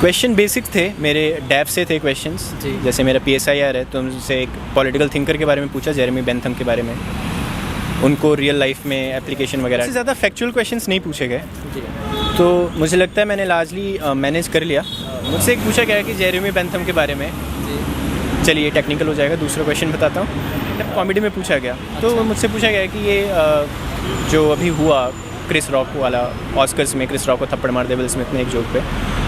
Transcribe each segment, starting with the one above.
Question basic थे, मेरे dab से थे क्वेश्चंस। जैसे मेरा PSIR है तो उनसे एक पॉलिटिकल थिंकर के बारे में पूछा, जेरेमी बेंथम के बारे में, उनको रियल लाइफ में एप्लीकेशन वगैरह से ज़्यादा फैक्चुअल क्वेश्चंस नहीं पूछे गए। तो मुझे लगता है मैंने लार्जली मैनेज कर लिया। मुझसे एक पूछा गया है कि जेरेमी बेंथम के बारे में, चलिए टेक्निकल हो जाएगा, दूसरा क्वेश्चन बताता हूँ। कॉमेडी में पूछा गया तो मुझसे पूछा गया कि ये जो अभी हुआ क्रिस रॉक वाला, ऑस्कर्स में क्रिस रॉक को थप्पड़ मार दे विल स्मिथ ने एक जोक पे,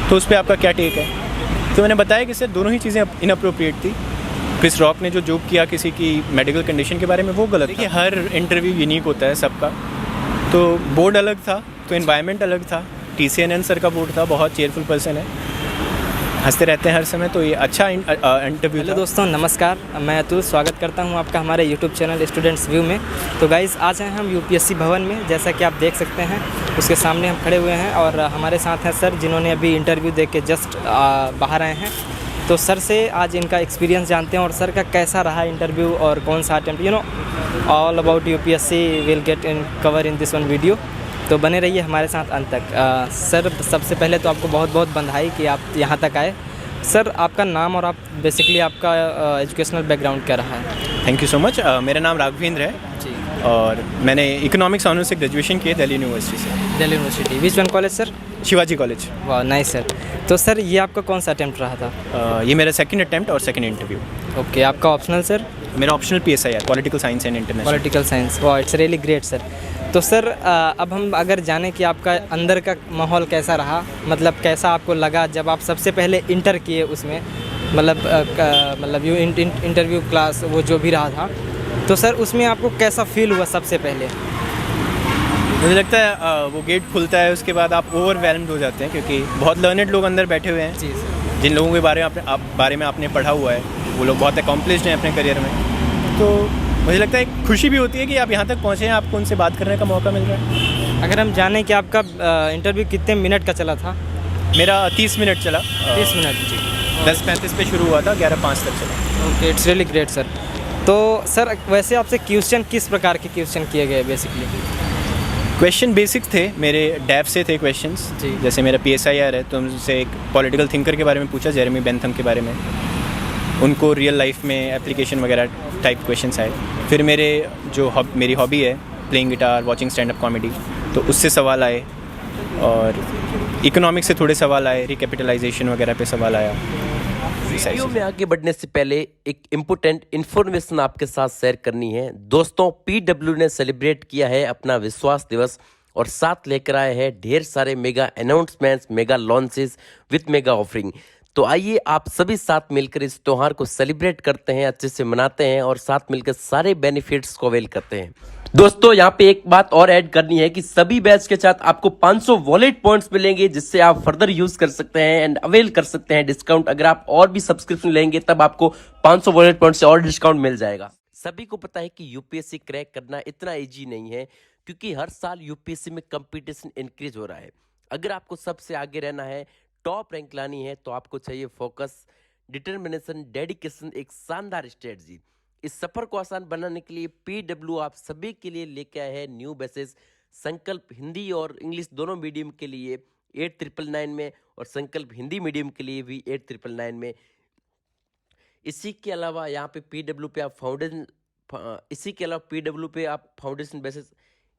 तो उस पर आपका क्या टेक है। तो मैंने बताया कि सर दोनों ही चीज़ें इनअप्रोप्रिएट थी। क्रिस रॉक ने जो जोक किया किसी की मेडिकल कंडीशन के बारे में, वो गलत। देखिए हर इंटरव्यू यूनिक होता है सबका, तो बोर्ड अलग था तो एनवायरनमेंट अलग था। TCNN सर का बोर्ड था, बहुत चेयरफुल पर्सन है, हंसते रहते हैं हर समय, तो ये अच्छा इंटरव्यू। हेलो दोस्तों, नमस्कार। मैं अतुल स्वागत करता हूं आपका हमारे YouTube चैनल स्टूडेंट्स व्यू में। तो गाइज़ आज हैं हम UPSC भवन में, जैसा कि आप देख सकते हैं उसके सामने हम खड़े हुए हैं और हमारे साथ हैं सर, जिन्होंने अभी इंटरव्यू दे के जस्ट बाहर आए हैं। तो सर से आज इनका एक्सपीरियंस जानते हैं और सर का कैसा रहा इंटरव्यू और कौन सा attempt, all about UPSC will get in cover in this one video. तो बने रहिए हमारे साथ अंत तक। सर सबसे पहले तो आपको बहुत बहुत बधाई कि आप यहाँ तक आए। सर आपका नाम और आप बेसिकली आपका एजुकेशनल बैकग्राउंड क्या रहा है? Thank you so much. मेरा नाम राघवेंद्र है जी, और मैंने इकोनॉमिक्स ऑनर्स से ग्रेजुएशन किया दिल्ली यूनिवर्सिटी से। Delhi university, which one college sir? Shivaji college. वाह नाइस सर। तो सर ये आपका कौन सा अटेम्प्ट रहा था? ये मेरा सेकंड अटेम्प्ट और सेकंड इंटरव्यू। ओके, आपका ऑप्शनल सर? मेरा optional PSIR, political science and international. Political science, वाह इट्स रियली ग्रेट सर। तो सर अब हम अगर जाने कि आपका अंदर का माहौल कैसा रहा, मतलब कैसा आपको लगा जब आप सबसे पहले इंटर किए उसमें, मतलब यू इंटरव्यू क्लास वो जो भी रहा था, तो सर उसमें आपको कैसा फील हुआ सबसे पहले? मुझे लगता है वो गेट खुलता है उसके बाद आप ओवरवेल्म्ड हो जाते हैं, क्योंकि बहुत लर्नेड लोग अंदर बैठे हुए हैं। जी सर। जिन लोगों के बारे में आपने पढ़ा हुआ है, वो लोग बहुत अकॉम्प्लिश्ड हैं अपने करियर में। तो मुझे लगता है एक खुशी भी होती है कि आप यहाँ तक पहुँचे हैं, आपको उनसे बात करने का मौका मिल रहा है। अगर हम जानें कि आपका इंटरव्यू कितने मिनट का चला था? मेरा 30 मिनट चला। 30 मिनट जी। 10:35 पे शुरू हुआ था, 11:05 तक चला। Okay, it's really great sir. तो सर वैसे आपसे क्वेश्चन किस प्रकार के क्वेश्चन किए गए बेसिकली? क्वेश्चन बेसिक थे, मेरे डैब से थे क्वेश्चंस। जैसे मेरा PSIR है तो उनसे एक पॉलिटिकल थिंकर के बारे में पूछा, जेरेमी बेंथम के बारे में, उनको रियल लाइफ में एप्लीकेशन वगैरह टाइप क्वेश्चंस आए। फिर मेरी हॉबी है playing guitar, watching stand up comedy, तो उससे सवाल आए, और इकोनॉमिक्स से थोड़े सवाल आए, रिकैपिटलाइजेशन वगैरह पे सवाल आया। वीडियो में आगे बढ़ने से पहले एक इम्पोर्टेंट इन्फॉर्मेशन आपके साथ शेयर करनी है। दोस्तों, PW ने सेलिब्रेट किया है अपना विश्वास दिवस और साथ लेकर आए हैं ढेर सारे mega announcements, mega launches with mega offering. तो आइए आप सभी साथ मिलकर इस त्यौहार को सेलिब्रेट करते हैं, अच्छे से मनाते हैं और साथ मिलकर सारे बेनिफिट्स को अवेल करते हैं। दोस्तों, यहाँ पे एक बात और ऐड करनी है कि सभी बैच के साथ आपको 500 वॉलेट पॉइंट्स मिलेंगे, जिससे आप फर्दर यूज कर सकते हैं एंड अवेल कर सकते हैं डिस्काउंट। अगर आप और भी सब्सक्रिप्शन लेंगे तब आपको 500 वॉलेट पॉइंट से और डिस्काउंट मिल जाएगा। सभी को पता है कि UPSC क्रैक करना इतना ईजी नहीं है, क्योंकि हर साल UPSC में कंपटीशन इंक्रीज हो रहा है। अगर आपको सबसे आगे रहना है, टॉप रैंक लानी है, तो आपको चाहिए फोकस, डिटर्मिनेशन, डेडिकेशन, एक शानदार स्ट्रेटजी। इस सफर को आसान बनाने के लिए PW आप सभी के लिए लेके आए हैं न्यू बैचेस। संकल्प हिंदी और इंग्लिश दोनों मीडियम के लिए 8999 में, और संकल्प हिंदी मीडियम के लिए भी 8999 में। इसी के अलावा यहाँ पे PW पे आप फाउंडेशन बेसिस,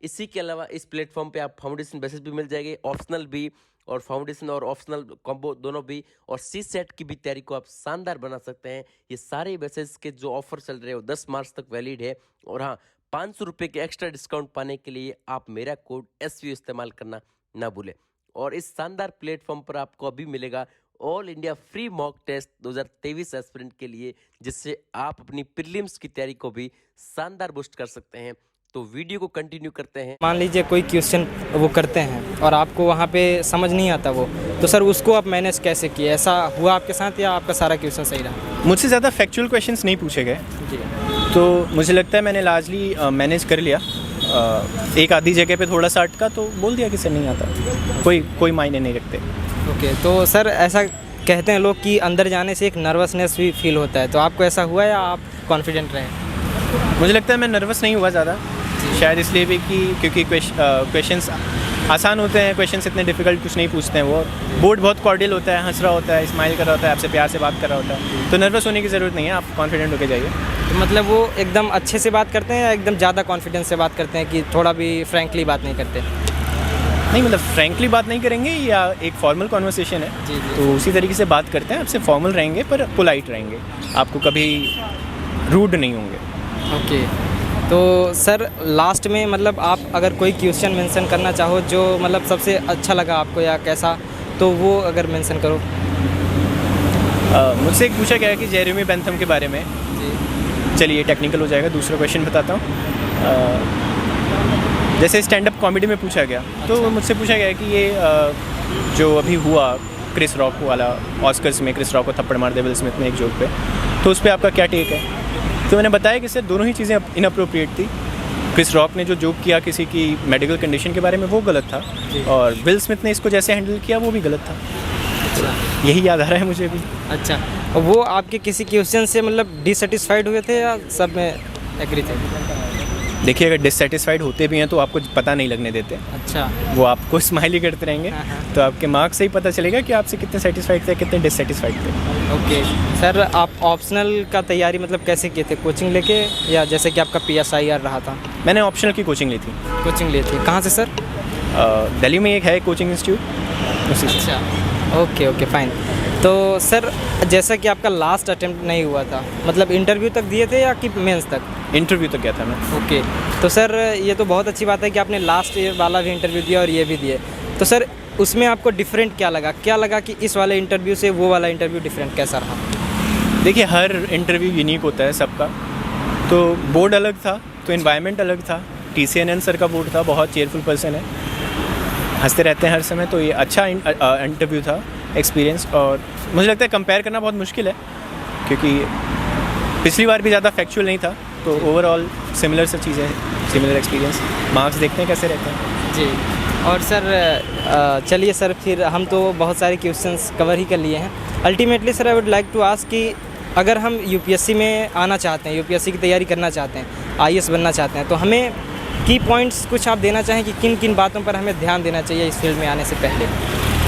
इसी के अलावा इस प्लेटफॉर्म पे आप फाउंडेशन बेसिस भी मिल जाएंगे, ऑप्शनल भी, और फाउंडेशन और ऑप्शनल कॉम्बो दोनों भी, और CSET की भी तैयारी को आप शानदार बना सकते हैं। ये सारे बेसिस के जो ऑफर चल रहे हैं वो 10 मार्च तक वैलिड है। और हाँ, 500 रुपये के एक्स्ट्रा डिस्काउंट पाने के लिए आप मेरा कोड SVU इस्तेमाल करना ना भूलें। और इस शानदार प्लेटफॉर्म पर आपको अभी मिलेगा all India free mock test 2023 aspirant के लिए, जिससे आप अपनी प्रीलिम्स की तैयारी को भी शानदार बूस्ट कर सकते हैं। तो वीडियो को कंटिन्यू करते हैं। मान लीजिए कोई क्वेश्चन वो करते हैं और आपको वहाँ पे समझ नहीं आता वो, तो सर उसको आप मैनेज कैसे किए? ऐसा हुआ आपके साथ या आपका सारा क्वेश्चन सही रहा? मुझसे ज़्यादा फैक्चुअल क्वेश्चंस नहीं पूछे गए जी, तो मुझे लगता है मैंने लार्जली मैनेज कर लिया। एक आधी जगह पे थोड़ा सा अटका तो बोल दिया कि सर नहीं आता, कोई मायने नहीं रखते। ओके, तो सर ऐसा कहते हैं लोग कि अंदर जाने से एक नर्वसनेस भी फील होता है, तो आपको ऐसा हुआ या आप कॉन्फिडेंट रहे? मुझे लगता है मैं नर्वस नहीं हुआ ज़्यादा, शायद इसलिए भी कि क्योंकि क्वेश्चंस आसान होते हैं क्वेश्चंस, इतने डिफिकल्ट कुछ नहीं पूछते हैं वो। बोर्ड बहुत कॉर्डियल होता है, हंस रहा होता है, स्माइल कर रहा होता है, आपसे प्यार से बात कर रहा होता है, तो नर्वस होने की ज़रूरत नहीं है, आप कॉन्फिडेंट होकर जाइए। तो मतलब वो एकदम अच्छे से बात करते हैं या एकदम ज़्यादा कॉन्फिडेंस से बात करते हैं कि थोड़ा भी फ्रैंकली बात नहीं करते? नहीं, मतलब फ्रैंकली बात नहीं करेंगे, या एक फॉर्मल कॉन्वर्सेशन है जी, जी। तो उसी तरीके से बात करते हैं, आपसे फॉर्मल रहेंगे पर पोलाइट रहेंगे, आपको कभी रूड नहीं होंगे। ओके, तो सर लास्ट में मतलब आप अगर कोई क्वेश्चन मेंशन करना चाहो जो मतलब सबसे अच्छा लगा आपको या कैसा, तो वो अगर मेंशन करो। मुझसे एक पूछा गया है कि जेरेमी बेंथम के बारे में। जी। चलिए टेक्निकल हो जाएगा, दूसरा क्वेश्चन बताता हूँ। जैसे स्टैंड अप कॉमेडी में पूछा गया, तो मुझसे पूछा गया कि ये जो अभी हुआ क्रिस रॉक वाला, ऑस्कर्स में क्रिस रॉक को थप्पड़ मार दे विल स्मिथ ने एक जोक पे, तो उस पर आपका क्या टेक है? तो मैंने बताया कि सर दोनों ही चीज़ें इनअप्रोप्रिएट थी। क्रिस रॉक ने जो जोक किया किसी की मेडिकल कंडीशन के बारे में वो गलत था, और विल स्मिथ ने इसको जैसे हैंडल किया वो भी गलत था। अच्छा, यही याद आ रहा है मुझे भी। अच्छा, वो आपके किसी क्वेश्चन से मतलब डिससेटिस्फाइड हुए थे या सब में एग्री थे? देखिए, अगर डिससेटिस्फाइड होते भी हैं तो आपको पता नहीं लगने देते, अच्छा, वो आपको स्माइल ही करते रहेंगे। हाँ। तो आपके मार्क्स से ही पता चलेगा कि आपसे कितने सेटिस्फाइड थे, कितने डिससेटिस्फाइड थे। ओके सर, आप ऑप्शनल का तैयारी मतलब कैसे किए थे, कोचिंग लेके या जैसे कि आपका PSIR रहा था? मैंने ऑप्शनल की कोचिंग ली थी। कोचिंग ली थी, कहाँ से सर? दिल्ली में एक है कोचिंग इंस्टीट्यूट, उसी से। अच्छा, ओके ओके फाइन। तो सर जैसा कि आपका लास्ट अटेम्प्ट नहीं हुआ था, मतलब इंटरव्यू तक दिए थे या कि मेंस तक? इंटरव्यू तक गया था मैं। ओके, तो सर ये तो बहुत अच्छी बात है कि आपने लास्ट ईयर वाला भी इंटरव्यू दिया और ये भी दिए। तो सर उसमें आपको डिफरेंट क्या लगा कि इस वाले इंटरव्यू से वो वाला इंटरव्यू डिफरेंट कैसा रहा? देखिए, हर इंटरव्यू यूनिक होता है सबका। तो बोर्ड अलग था, तो इन्वायरमेंट अलग था। TCNN सर का बोर्ड था, बहुत चेयरफुल पर्सन है, हंसते रहते हैं हर समय, तो ये अच्छा इंटरव्यू था, एक्सपीरियंस। और मुझे लगता है कंपेयर करना बहुत मुश्किल है, क्योंकि पिछली बार भी ज़्यादा फैक्चुअल नहीं था, तो ओवरऑल सिमिलर सा चीज़ें, सिमिलर एक्सपीरियंस। मार्क्स देखते हैं कैसे रहते हैं। जी, और सर चलिए सर, फिर हम तो बहुत सारे क्वेश्चंस कवर ही कर लिए हैं। Ultimately sir I would like to ask कि अगर हम UPSC में आना चाहते हैं, UPSC की तैयारी करना चाहते हैं, IAS बनना चाहते हैं, तो हमें की पॉइंट्स कुछ आप देना चाहें कि किन किन बातों पर हमें ध्यान देना चाहिए इस फील्ड में आने से पहले?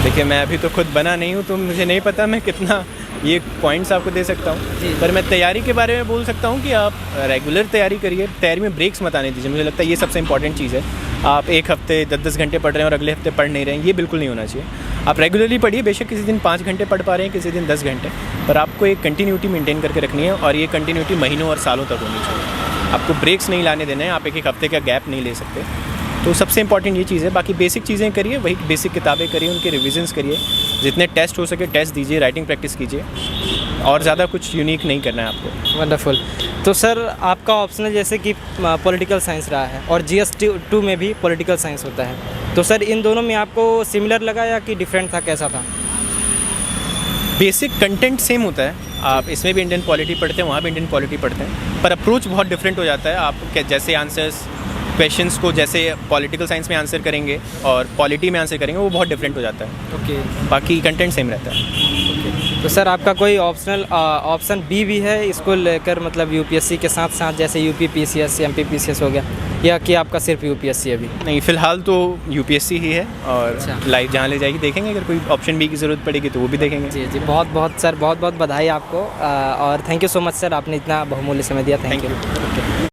देखिए, मैं अभी तो खुद बना नहीं हूँ, तो मुझे नहीं पता मैं कितना ये पॉइंट्स आपको दे सकता हूँ, पर मैं तैयारी के बारे में बोल सकता हूँ कि आप रेगुलर तैयारी करिए, तैयारी में ब्रेक्स मत आने दीजिए। मुझे लगता है ये सबसे इंपॉर्टेंट चीज़ है। आप एक हफ्ते 10-10 घंटे पढ़ रहे हैं और अगले हफ्ते पढ़ नहीं रहे हैं, ये बिल्कुल नहीं होना चाहिए। आप रेगुलरली पढ़िए, बेशक किसी दिन 5 घंटे पढ़ पा रहे हैं, किसी दिन 10 घंटे, पर आपको एक कंटिन्यूटी मेंटेन करके रखनी है, और ये कंटिन्यूटी महीनों और सालों तक होनी चाहिए। आपको ब्रेक्स नहीं लाने देने हैं, आप एक हफ्ते का गैप नहीं ले सकते। तो सबसे इंपॉर्टेंट ये चीज़ है। बाकी बेसिक चीज़ें करिए, वही बेसिक किताबें करिए, उनके रिविजन्स करिए, जितने टेस्ट हो सके टेस्ट दीजिए, राइटिंग प्रैक्टिस कीजिए, और ज़्यादा कुछ यूनिक नहीं करना है आपको। वंडरफुल। तो सर आपका ऑप्शनल जैसे कि पॉलिटिकल साइंस रहा है, और GS2 में भी पॉलिटिकल साइंस होता है, तो सर इन दोनों में आपको सिमिलर लगा या कि डिफरेंट था, कैसा था? बेसिक कंटेंट सेम होता है, आप इसमें भी इंडियन पॉलिटी पढ़ते हैं, वहाँ भी इंडियन पॉलिटी पढ़ते हैं, पर अप्रोच बहुत डिफरेंट हो जाता है। आप जैसे आंसर्स क्वेश्चंस को जैसे पॉलिटिकल साइंस में आंसर करेंगे और पॉलिटी में आंसर करेंगे, वो बहुत डिफरेंट हो जाता है। ओके, बाकी कंटेंट सेम रहता है। ओके, तो सर आपका कोई ऑप्शन बी भी है इसको लेकर, मतलब UPSC के साथ साथ जैसे UP PCS MP PCS हो गया, या कि आपका सिर्फ UPSC अभी? नहीं, फ़िलहाल तो UPSC ही है, और अच्छा। लाइफ जहाँ ले जाएगी देखेंगे, अगर कोई ऑप्शन बी की ज़रूरत पड़ेगी तो वो भी देखेंगे। जी जी, बहुत बहुत सर, बहुत बहुत बधाई आपको, और thank you so much sir, आपने इतना बहुमूल्य समय दिया। Thank you.